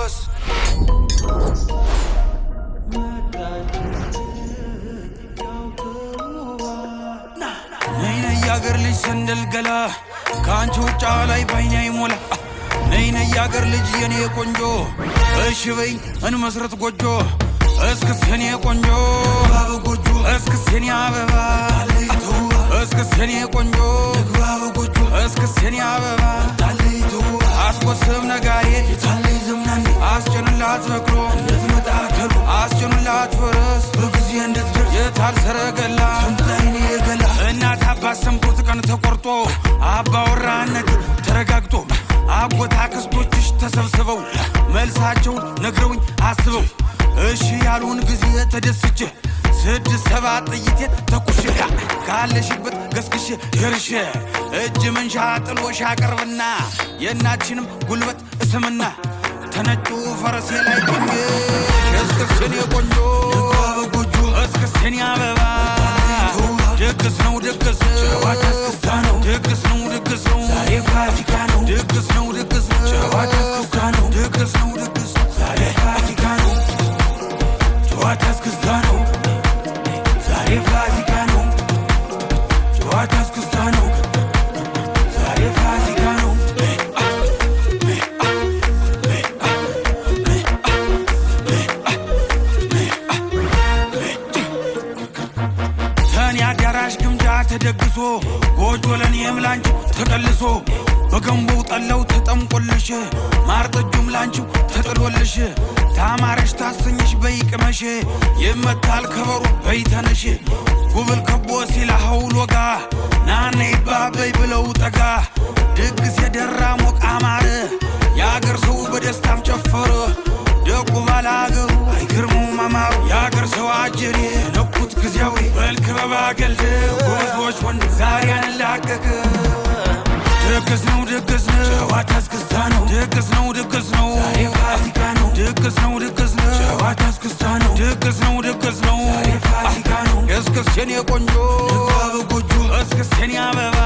ጎስ ነይ ያገር ልጅ ሰንደል ገላ ካንቺ ውጫ ላይ ባይኔ አይሞላ ነይ ያገር ልጅ የኔ ቆንጆ እሺ በይ እንመስረት ጎጆ እስክስ የኔ ቆንጆ ባብ ጎጆ እስክስ የኔ አበባ ታለይቱ እስክስ የኔ ቆንጆ ባብ ጎጆ እስክስ የኔ አበባ ታለይቱ አስቆስም ነጋሪ ታለይ ዘምናኒ አስጨንላት በክሮ እንድትመጣከሉ አስጨንላት ፈረስ በጊዜ እንድትደርስ የታል ሰረገላ እንታይኔ ገላ እናት አባት ሰምቶት ቀን ተቆርጦ አባወራነት ተረጋግጦ አጎታ ክስቶችሽ ተሰብስበው መልሳቸውን ነግረውኝ አስበው እሺ ያሉን ጊዜ ተደስቼ 6-7 ጥይት ተኩሽ ካለሽበት ገስግሽ ይርሽ እጅ መንሻ ጥሎሽ አቀርብና የናችንም ጉልበት እስምና ተነጩ ፈረሴ ላይ ቆንጆ እስክስኔ ቆንጆ በጎጆ እስክስኔ አበባ ድግስ ነው ድግስ ጨዋታ እስክስታ ነው ድግስ ነው ድግስ ነው ዛሬ ፋሲካ ነው ድግስ ነው ድግስ ነው ጨዋታ እስክስታ ነው ድግስ ነው ድግስ ዛሬ ፋሲካ ነው ጨዋታ እስክስታ ነው ዛሬ ፋሲካ ነው ጨዋታ እስክስታ ነው ዛሬ ፋሲካ ነው ተኔ አዳራሽ ግምጃ ተደግሶ ጎጆ ለኔም ላንቺ ተቀልሶ በገንቦው ጠለው ተጠምቆልሽ ማርጠጁም ላንቺው ተጥሎልሽ ታማረሽ ታሰኝሽ በይቅመሽ ይመታል ከበሩ በይተነሽ ጉብል ከቦ ሲላ ሀውሎጋ ናነ ይባበይ ብለው ጠጋ ድግስ የደራ ሞቅ አማረ የአገር ሰው በደስታም ጨፈረ ደቁ ባላገሩ አይገርሙ ማማሩ የአገር ሰው አጀሬ ነኩት ጊዜያዊ በልክበባ ገልድ ጎዞች ወንድ ዛሬ አንላቀቅ ድግስ ነው ድግስ ነው ጨዋታ እስክስታ ነው ድግስ ነው ድግስ ነው ዛሬ ፋሲካ ነው ድግስ ነው ድግስ ነው ጨዋታ እስክስታ ነው ድግስ ነው ድግስ ነው ዛሬ ፋሲካ ነው እስክስ የኔ ቆንጆ በጎጆ እስክስ የኔ አበባ